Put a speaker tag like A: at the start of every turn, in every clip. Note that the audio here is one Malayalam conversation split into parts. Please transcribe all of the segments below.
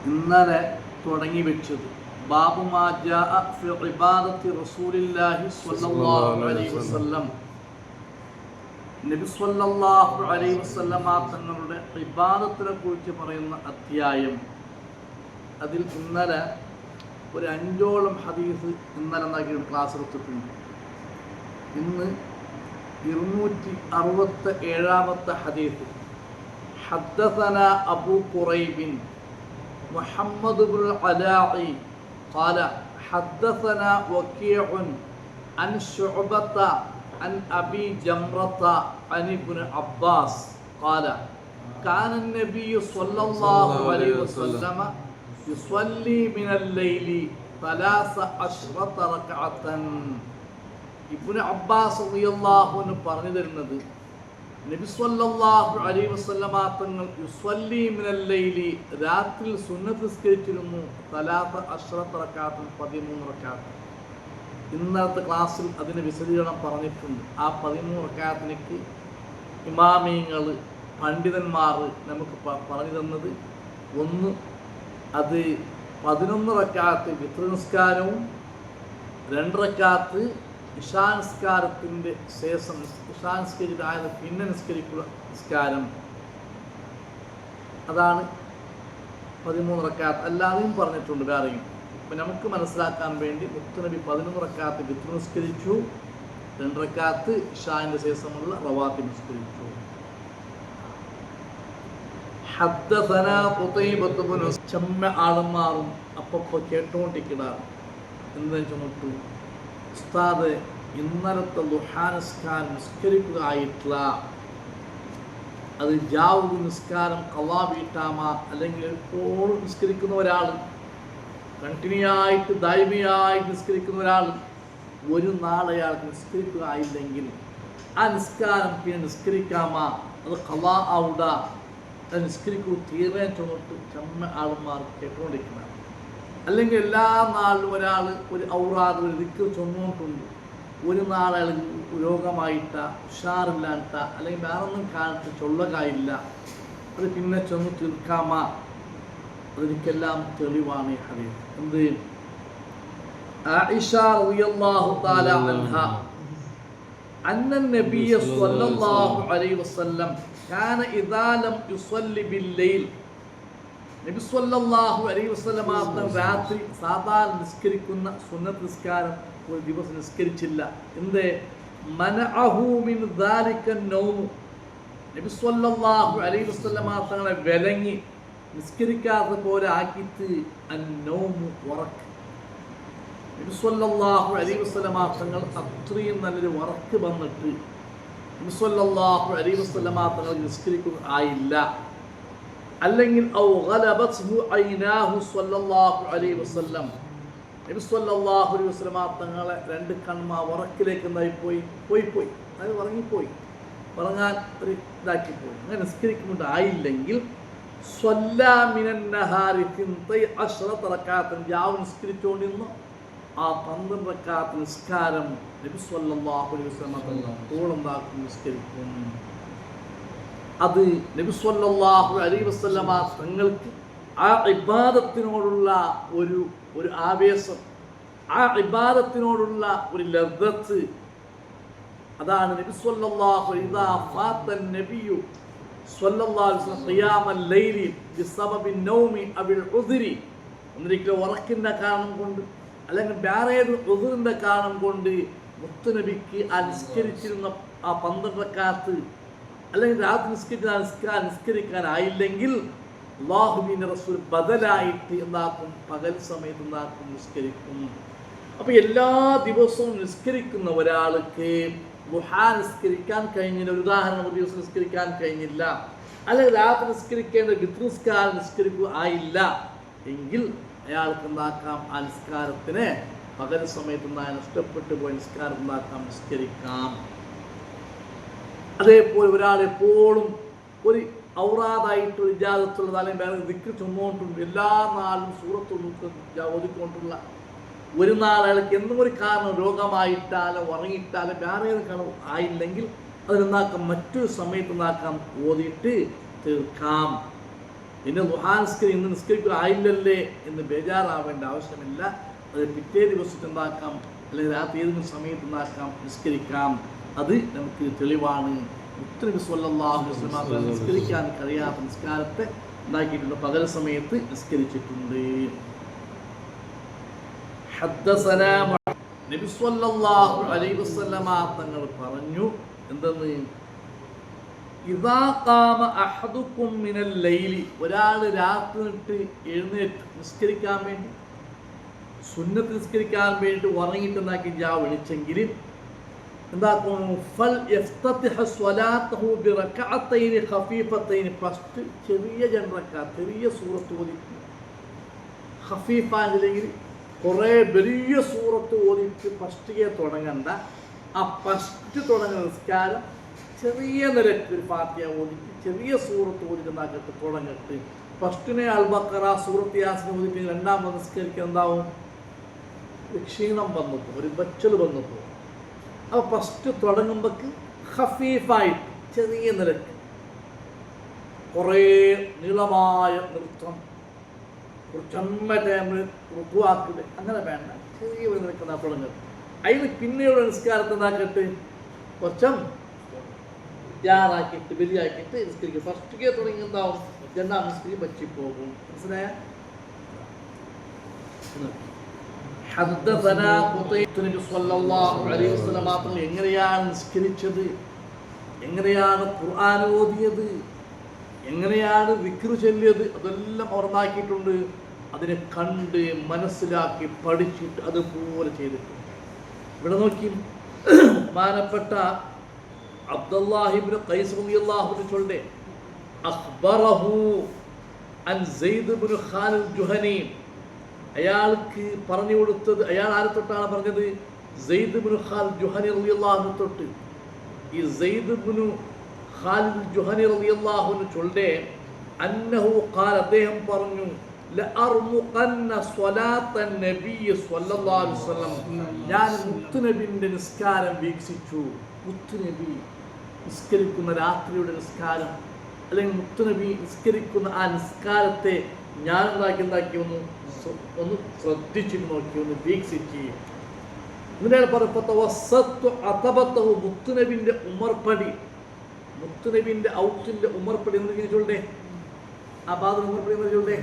A: ഇന്നലെ തുടങ്ങി വെച്ചത് ബാബു മാ ജാഅ ഫി ഇബാദത്തി റസൂലില്ലാഹി സ്വല്ലല്ലാഹു അലൈഹി വസല്ലം. നബി സ്വല്ലല്ലാഹു അലൈഹി വസല്ലമ തങ്ങളുടെ ഇബാദത്തിനെ കുറിച്ച് പറയുന്ന അധ്യായം. അതിൽ ഇന്നലെ ഒരു 5ഓളം ഹദീസ് ഇന്നലെ ഉണ്ടാക്കിയ ക്ലാസ് എടുത്തിട്ടുണ്ട്. ഇന്ന് 267 ഹദീസ്. حدثنا أبو قريب محمد بن العلاء قال حدثنا وكيع عن شعبة عن أبي جمرة عن ابن عباس قال كان النبي صلى الله عليه وسلم يصلي من الليل 13 ركعة. ഇബ്നു അബ്ബാസ് റളിയല്ലാഹു അൻഹു പറഞ്ഞു തരുന്നത്, നബി സ്വല്ലല്ലാഹു അലൈഹി വസല്ലമ തങ്ങൾ യുസ്വല്ലി മിനൽ ലൈലി, രാത്രിയിൽ സുന്നത്ത് നിസ്കരിച്ചിരുന്നു 13 റക്അത്ത്, 13 റക്അത്ത്. ഇന്നത്തെ ക്ലാസ്സിൽ അതിന് വിശദീകരണം പറഞ്ഞിട്ടുണ്ട്. ആ 13 റക്അത്തിലേക്ക് ഇമാമിയങ്ങൾ, പണ്ഡിതന്മാർ നമുക്ക് പറഞ്ഞു തന്നത്, ഒന്ന് അത് 11 റക്അത്ത് വിത്ർ നിസ്കാരവും 2 റക്അത്ത് ഇശാ നിസ്കാരത്തിൻ്റെ ശേഷം, ഇശാ നിസ്കരിച്ചതായത് പിന്നെ നിസ്കരിക്കുക നിസ്കാരം, അതാണ് 13 റക്അത്ത്. അല്ലാതെയും പറഞ്ഞിട്ടുണ്ട് വേറെയും. അപ്പം നമുക്ക് മനസ്സിലാക്കാൻ വേണ്ടി മുത്തുനബി 11 റക്അത്ത് വിത്ർ നിസ്കരിച്ചു, 2 റക്അത്ത് ഇശാന്റെ ശേഷമുള്ള റവാത്തിബ് നിസ്കരിച്ചു. ഹദ്ദസനാ ഖുതൈബത്ത് ബിൻ ചമ്മ ആളന്മാരും അപ്പപ്പോൾ കേട്ടുകൊണ്ടിരിക്കുകയാണ്. എന്താ ചുമട്ടു ഉസ്താദ്, ഇന്നലത്തെ ദുഹാ നിസ്കാരം നിസ്കരിക്കുക ആയിട്ടില്ല, അത് ജാവു നിസ്കാരം ഖളാ വീട്ടാമ, അല്ലെങ്കിൽ എപ്പോഴും നിസ്കരിക്കുന്ന ഒരാൾ, കണ്ടിന്യൂ ആയിട്ട് ദായിമിയായിട്ട് നിസ്കരിക്കുന്ന ഒരാൾ, ഒരു നാൾ അയാൾക്ക് നിസ്കരിക്കുക ആയില്ലെങ്കിൽ ആ നിസ്കാരം പിന്നെ നിസ്കരിക്കാമ, അത് ഖളാ ആവുക, അത് നിസ്കരിക്കൂ തീരെ ചുമട്ട് ചമ്മ ആളന്മാർ കേട്ടുകൊണ്ടിരിക്കുന്നത്. അല്ലെങ്കിൽ എല്ലാ നാളിലും ഒരാൾ ഒരു ഔറാദ്, ഒരു ദിക്ർ ചൊന്നുകൊണ്ടുണ്ട്, ഒരു നാൾ അയാൾ രോഗമായിട്ട, ഉഷാറില്ലാട്ട, അല്ലെങ്കിൽ വേറൊന്നും കാലത്ത് ചൊല്ലകായില്ല, അത് പിന്നെ ചൊന്ന് തീർക്കാമ, അതിനൊക്കെല്ലാം തെളിവാണ് ഈ ഹദീസ്. എന്ത്? ആയിഷ റളിയല്ലാഹു തആല അൻഹ അന്ന നബിയ സ്വല്ലല്ലാഹു അലൈഹി വസല്ലം കാന ഇദാ ലം യുസല്ലി ബില്ലൈൽ, നബി സ്വല്ലല്ലാഹു അലൈഹി വസല്ലം രാത്രി സാധാരണ നിസ്കരിക്കുന്ന സുന്നത്ത് നിസ്കാരം ഒരു ദിവസം നിസ്കരിച്ചില്ല. എന്ത്? മനഅഹു മിൻ ദാലിക നൗം, നബി സ്വല്ലല്ലാഹു അലൈഹി വസല്ലം തങ്ങളെ വിലങ്ങി നിസ്കരിക്കാത്ത പോലെ ആക്കിയിട്ട് അന്നൗം, ഉറക്ക്. നബി സ്വല്ലല്ലാഹു അലൈഹി വസല്ലം തങ്ങൾ അത്രയും നല്ലൊരു ഉറക്ക് വന്നിട്ട് നബി സ്വല്ലല്ലാഹു അലൈഹി വസല്ലം തങ്ങൾ നിസ്കരിക്കുക ആയില്ല. അല്ലെങ്കിൽ ഔ ഗലബത്ഹു ഐനാഹു സ്വല്ലല്ലാഹു അലൈഹി വസല്ലം, നബി സ്വല്ലല്ലാഹു അലൈഹി വസല്ലം തങ്ങളെ 2 കണ്മ ഉറക്കിലേക്ക് പോയി, അത് ഉറങ്ങിപ്പോയി, ഉറങ്ങാൻ ഒരു ഇതാക്കിപ്പോയി, അങ്ങനെ നിസ്കരിക്കുമ്പോൾ ആയില്ലെങ്കിൽ സ്വല്ലാ മിനൻ നഹാരി 12 റക്അത്ത്, ജാവ് നിസ്കരിച്ചുകൊണ്ടിരുന്നു ആ 12 റക്അത്ത് നിസ്കാരം നബി സ്വല്ലല്ലാഹു അലൈഹി വസല്ലം തങ്ങൾ തോളുണ്ടാക്കി നിസ്കരിക്കും. അത് നബി സ്വല്ലല്ലാഹു അലൈഹി വസല്ലമ തങ്ങൾക്ക് ആ ഇബാദത്തിനോടുള്ള ഒരു ആവേശം, ആ ഇബാദത്തിനോടുള്ള ഒരു ലദ്ദത്ത്, അതാണ് നബി സ്വല്ലല്ലാഹു ഇദാ ഫാത്തൻ നബിയു സ്വല്ലല്ലാഹു അലൈഹി വസല്ലം ഖിയാമൽ ലൈലി ബിസബബിൻ നൗമി അബിൽ ഉദ്രി, ഒന്നിരിക്കലും ഉറക്കിൻ്റെ കാരണം കൊണ്ട് അല്ലെങ്കിൽ വേറെ ഏത് ഉദ്റിൻ്റെ കാരണം കൊണ്ട് മുത്തുനബിക്ക് ആ നിസ്കരിച്ചിരുന്ന ആ 12 റക്അത്ത് അല്ലെങ്കിൽ രാത്രി നിസ്കരിക്കാനായില്ലെങ്കിൽ അല്ലാഹുവിൻ്റെ റസൂൽ ബദലായിട്ട് എന്താക്കും? പകൽ സമയത്ത് എന്താക്കും? നിസ്കരിക്കും. അപ്പോൾ എല്ലാ ദിവസവും നിസ്കരിക്കുന്ന ഒരാൾക്ക് ദുഹാ നിസ്കരിക്കാൻ കഴിഞ്ഞില്ല, ഒരു ഉദാഹരണം, ഒരു ദിവസം നിസ്കരിക്കാൻ കഴിഞ്ഞില്ല, അല്ലെങ്കിൽ രാത്രി നിസ്കരിക്കേണ്ട വിത്ർ നിസ്കാരം നിസ്കരിക്കുക ആയില്ല എങ്കിൽ അയാൾക്ക് എന്താക്കാം? ആ നിസ്കാരത്തിന് പകൽ സമയത്ത് നഷ്ടപ്പെട്ടു പോയ നിസ്കാരം എന്താക്കാം? നിസ്കരിക്കാം. അതേപോലെ ഒരാൾ എപ്പോഴും ഒരു ഔറാദായിട്ട് ഒരു ഇജാദത്തുള്ളത്, അല്ലെങ്കിൽ വേറെ ദിക്ർ ചൊന്നുകൊണ്ടുണ്ട്, എല്ലാ നാളും സൂറത്ത് ഓതിക്കൊണ്ടുള്ള, ഒരു നാൾ അയാൾക്ക് എന്തെങ്കിലും ഒരു കാരണം രോഗമായിട്ടാലോ ഉറങ്ങിയിട്ടാലോ വേറെ ഏത് കാരണം ആയില്ലെങ്കിൽ അതിനെന്താക്കാം? മറ്റൊരു സമയത്ത് എന്താക്കാം? ഓതിയിട്ട് തീർക്കാം. ഇന്ന് ദുഹാ നിസ്കരി ഇന്ന് നിസ്കരിക്കുക ആയില്ലല്ലേ എന്ന് ബേജാറാവേണ്ട ആവശ്യമില്ല. അത് പിറ്റേ ദിവസത്തിൽ ഉണ്ടാക്കാം, അല്ലെങ്കിൽ രാത്രി ഏതെങ്കിലും സമയത്ത് ഉണ്ടാക്കാം, നിസ്കരിക്കാം. അത് നമുക്ക് തെളിവാണ്. മുത്തുനബി സ്വല്ലല്ലാഹു അലൈഹി വസല്ലം നിസ്കരിക്കാൻ കഴിയാത്ത നിസ്കാരത്തെ ഉണ്ടാക്കിയിട്ടുണ്ട്, പകൽ സമയത്ത് നിസ്കരിച്ചിട്ടുണ്ട്. ഹദ്ദസനാ നബി സ്വല്ലല്ലാഹു അലൈഹി വസല്ലം തങ്ങൾ പറഞ്ഞു എന്തെന്ന്, ഇദാ ഖാമ അഹദുക്കും മിനൽ ലൈലി, ഒരാൾ രാത്രി എഴുന്നേറ്റ് നിസ്കരിക്കാൻ വേണ്ടി, സുന്നത്ത് നിസ്കരിക്കാൻ വേണ്ടി ഉറങ്ങിയിട്ട് എന്താക്കി വിളിച്ചെങ്കിൽ എന്താക്കുന്നു, ഫൽ യഫ്തതിഹ സ്വലാത്തഹു ബിറകഅത്തൈനി ഖഫീഫത്തൈനി, ഫസ്റ്റ് ചെറിയ ജൻറക്കാത്ത് ചെറിയ സൂറത്ത് ഓതിട്ട്, ഖഫീഫാണെങ്കിൽ കുറേ വലിയ സൂറത്ത് ഓതിട്ട് ഫസ്റ്റിಗೆ തുടങ്ങണ്ട. ആ ഫസ്റ്റ് തുടങ്ങുന്ന നിസ്കാരം ചെറിയ നിരക്ക് ഒരു ഫാത്തിഹ ഓതിട്ട് ചെറിയ സൂറത്ത് ഓതിട്ട് തുടങ്ങിട്ട് ഫസ്റ്റിനെ അൽ ബഖറ സൂറത്ത് യാസീൻ ഓതിട്ട് രണ്ടാമത് നിസ്കരിക്കാൻ എന്താവും, ക്ഷീണം വന്നപ്പോൾ ഒരു ബച്ചൽ വന്നപ്പോൾ. അപ്പോൾ ഫസ്റ്റ് തുടങ്ങുമ്പോൾക്ക് ഖഫീഫായിട്ട് ചെറിയ നിരക്ക്, കുറേ നീളമായ നൃത്തം, കുറച്ചമ്മ ടൈമിൽ റുക്കുവാക്കുക അങ്ങനെ വേണ്ട, ചെറിയ ഒരു നിരക്കുന്ന തുടങ്ങുന്നത്. അതിന് പിന്നെയുള്ള നിസ്കാരത്തെ എന്താക്കിയിട്ട് കുറച്ചും യാറാക്കിയിട്ട് വലിയാക്കിയിട്ട് നിസ്കരിക്കും. ഫസ്റ്റ് തുടങ്ങി എന്താവും, രണ്ടാം നിസ്കരി പറ്റിപ്പോകും. മനസ്സിലായ? എങ്ങനെയാണ് നിസ്കരിച്ചത്, എങ്ങനെയാണ് ഖുർആൻ ഓതിയത്, എങ്ങനെയാണ് ദിക്ർ ചൊല്ലിയത്, അതെല്ലാം ഓർമ്മാക്കിയിട്ടുണ്ട്. അതിനെ കണ്ട് മനസ്സിലാക്കി പഠിച്ചിട്ട് അതുപോലെ ചെയ്തിട്ടുണ്ട്. ഇവിടെ നോക്കി ബഹുമാനപ്പെട്ട അബ്ദുല്ലാഹി ഇബ്നു ഖൈസ് റളിയല്ലാഹു അൻഹു ചൊല്ലെ, അഖ്ബറഹു അൻ സയ്യിദ് ഇബ്നു ഖാലിദ് ജുഹനി, അയാൾക്ക് പറഞ്ഞു കൊടുത്തത്, അയാൾ ആരെ തൊട്ടാണ് പറഞ്ഞത്, സയ്യിദ് ഇബ്നു ഖാലിദ് ജുഹനി റളിയല്ലാഹു അൻഹു തൊട്ട്. ഈ സയ്യിദ് ഇബ്നു ഖാലിദ് ജുഹനി റളിയല്ലാഹു അൻഹു ചൊല്ലെ, അന്നഹു ഖാല, അദ്ദേഹം പറഞ്ഞു, ലഅർമുഖന്ന സ്വലാത്തൻ നബിയ്യ സ്വല്ലല്ലാഹു അലൈഹി വസല്ലം, ഞാൻ മുത്തുനബിന്റെ നിസ്കാരം വീക്ഷിച്ചു. മുത്തുനബി നിസ്കരിക്കുന്ന രാത്രിയുടെ നിസ്കാരം, അല്ലെങ്കിൽ മുത്തുനബി നിസ്കരിക്കുന്ന ആ നിസ്കാരത്തെ ഞാൻ ഉണ്ടാക്കി ഒന്ന് ശ്രദ്ധിച്ചു നോക്കി, ഒന്ന് വീക്ഷിച്ച്. ഇതിനാണ് പറഞ്ഞപ്പോൾ മുത്തുനബിന്റെ ഉമർപ്പടി, മുത്തുനബിന്റെ ഔട്ടിന്റെ ഉമർപ്പടി എന്ന് ചൊല്ലേ, ആ ബാദർ ഉമർപ്പടി എന്ന് ചൊല്ലേ,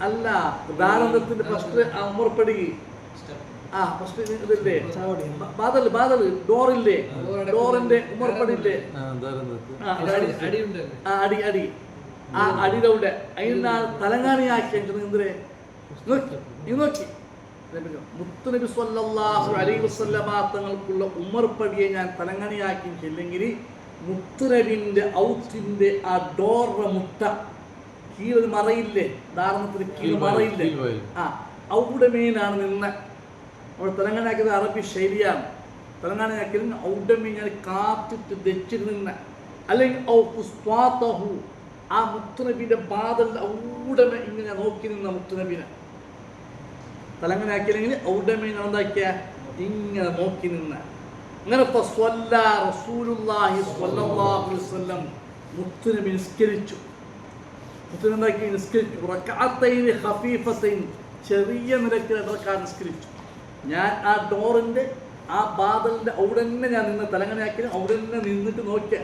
A: അല്ല ദാനന്ദത്തിന്റെ ഫസ്റ്റ് ആ ഉമർപ്പടി, ആ ഫസ്റ്റ് ഇതില്ലേ ബാദൽ, ബാദൽ ഡോറില്ലേ, ഡോറിന്റെ ഉമർപ്പടില്ലേ, അടി അടി ആ അടിയുടെ അവിടെ അതിനാണ് തലങ്ങാണിയാക്കി എന്തിനെ നോക്കി. മുത്തുനബി സ്വല്ലല്ലാഹു അലൈഹി വസല്ലമ തങ്ങൾക്കുള്ള ഉമർപ്പടിയെ ഞാൻ തലങ്ങണിയാക്കിയില്ലെങ്കിൽ മുത്തുനബിന്റെ ഔത്തിന്റെ ആ ഡോറിന്റെ മുട്ട കീഴ് മറയില്ലേ, ധാരണത്തിന് കീഴ് മറയില്ലേ, ആ അവിടെ മീനാണ് നിന്ന് അവിടെ തെലങ്കാനയാക്കിയത് അറബി ശൈലിയാണ്. തെലങ്കാനയാക്കിയത് അവിടെ മീൻ ഞാൻ കാത്തിട്ട് ദച്ചിട്ട് നിന്ന്, അല്ലെങ്കിൽ ആ മുത്തുനബിന്റെ ബാദൽ ഔടമ ഇങ്ങനെ നോക്കി നിന്ന മുത്തുനബിനെ തെലങ്കാനയാക്കിയില്ലെങ്കിൽ ഔടമ എന്താക്കിയ ഇങ്ങനെ നോക്കി നിന്ന. അങ്ങനെ മുത്തുനബി നിസ്കരിച്ചു. മുത്തുനബി നിസ്കരിച്ചു ചെറിയ നിരക്കിൽ നിസ്കരിച്ചു. ഞാൻ ആ ഡോറിന്റെ ആ ബാദലിന്റെ അവിടെ തന്നെ ഞാൻ നിന്ന് തെലങ്കാനയാക്കി അവിടെ തന്നെ നിന്നിട്ട് നോക്കി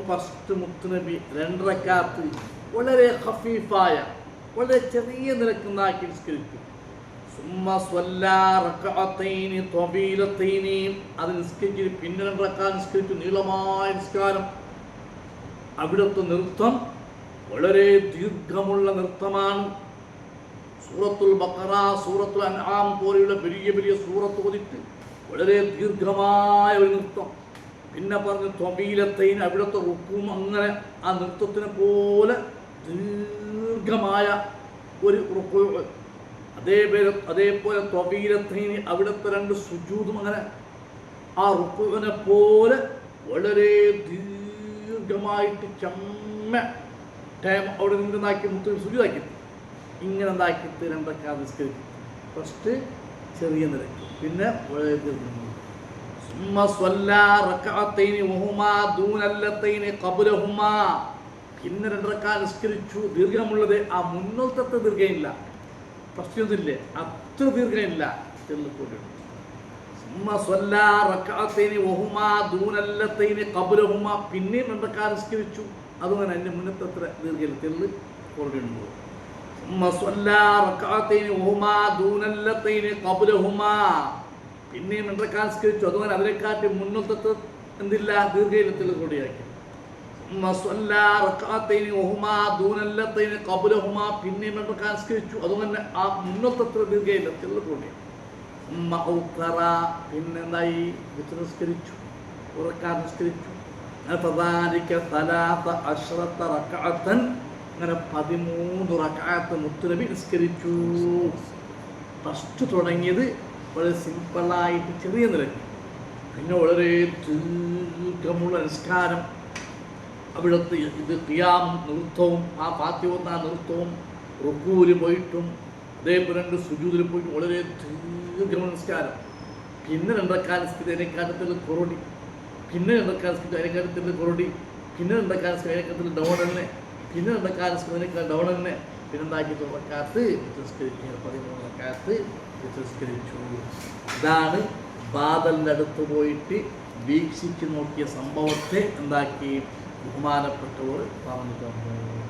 A: ഫസ്റ്റ് മുത്തുനബി 2 റക്അത്ത് വളരെ ഖഫീഫായ വളരെ ചെറിയ നിരക്കുന്നാക്കി നിസ്കരിച്ചു. അത് നിസ്കരിച്ച് പിന്നെ 2 റക്അത്ത് നിസ്കരിച്ചു. നീളമായ നിസ്കാരം. അവിടുത്തെ നൃത്തം വളരെ ദീർഘമുള്ള നൃത്തമാണ്. സൂറത്തുൽ ബഖറ, സൂറത്തുൽ അൻആം പോലെയുള്ള വലിയ വലിയ സൂറത്ത് ഓതിട്ട് വളരെ ദീർഘമായ ഒരു നൃത്തം. പിന്നെ പറഞ്ഞു ത്വബീലത്തൈൻ, അവിടുത്തെ റുക്കും അങ്ങനെ ആ നൃത്തത്തിനെ പോലെ ദീർഘമായ ഒരു റുക്കു. അതേപോലെ ത്വബീലത്തൈൻ അവിടുത്തെ 2 സുജൂദും അങ്ങനെ ആ റുക്കുവിനെ പോലെ വളരെ ദീർഘമായിട്ട് ചമ്മ ടൈം അവിടെ നിന്നാക്കി മുത്ത് സുജൂദാക്കി ഇങ്ങനെ എന്താക്കിയിട്ട് 2 റക്അത്ത് നിസ്കരിക്കും. ഫസ്റ്റ് ചെറിയ നിരക്ക്, പിന്നെ വളരെ ദീർഘം. പിന്നെ 2 റക്അത്ത് നിസ്കരിച്ചു. ദീർഘമുള്ളത് ആ മുന്നോട്ടത്തെ ദീർഘമില്ല, പ്രശ്നമില്ലേ, അത്ര ദീർഘമില്ല, ചെല്ലിക്കൂടിയുണ്ട്. പിന്നെയും 2 റക്അത്ത് നിസ്കരിച്ചു. അതുപോലെ അതിൻ്റെ മുന്നത്തെ അത്ര ദീർഘമില്ല, ചെല്ല് കൂടിയുണ്ട്. പിന്നെയും 2 റക്അത്ത് നിസ്കരിച്ചു. അതുപോലെ അതിനെക്കാട്ടി മുന്നത്തെ എന്തില്ല, ദീർഘത്തിൽ കൂടിയാക്കി. പിന്നെയും 2 റക്അത്ത് നിസ്കരിച്ചു. അതുപോലെ ആ മുന്നത്തെ ദീർഘയില്ല, ചെല്ല് കൂടി. പിന്നെന്തായി, നിസ്കരിച്ചു, 1 റക്അത്ത് നിസ്കരിച്ചു. അങ്ങനെ 13 റക്അത്ത് മുത്തുനബി നിസ്കരിച്ചു. ഫസ്റ്റ് തുടങ്ങിയത് വളരെ സിമ്പിളായിട്ട് ചെറിയ നിലയ്ക്ക്, പിന്നെ വളരെ ദീർഘമുള്ള നിസ്കാരം. അവിടുത്തെ ഇത് ഖിയാം നൃത്തവും, ആ ഫാത്തിഹ നൃത്തവും, റുക്കൂല് പോയിട്ടും അതേപോലെ 2 സുജൂദിൽ പോയിട്ടും വളരെ ദീർഘമുള്ള നിസ്കാരം. പിന്നെ 2 റക്അത്ത് നിസ്കരിച്ച് അതിനെക്കാട്ടത്തിൽ കുറടി, പിന്നെ 2 റക്അത്ത് നിസ്കരിച്ച് അതിനെക്കാട്ടത്തിൽ കുറടി, പിന്നെ 2 റക്അത്ത് നിസ്കരിച്ച് അതിനെക്കാട്ടത്തിൽ ഡൗൺ തന്നെ, പിന്നെ 2 റക്അത്ത് നിസ്കരിച്ച് ഡൗൺ തന്നെ, പിന്നെ എന്താക്കി 1 റക്അത്ത് നിസ്കരിച്ചു, 13 റക്അത്ത് നിസ്കരിച്ചു. ഇതാണ് ബാദലിൻ്റെ അടുത്ത് പോയിട്ട് വീക്ഷിച്ച് നോക്കിയ സംഭവത്തെ എന്താക്കി ബഹുമാനപ്പെട്ടവർ പറഞ്ഞു തന്നു.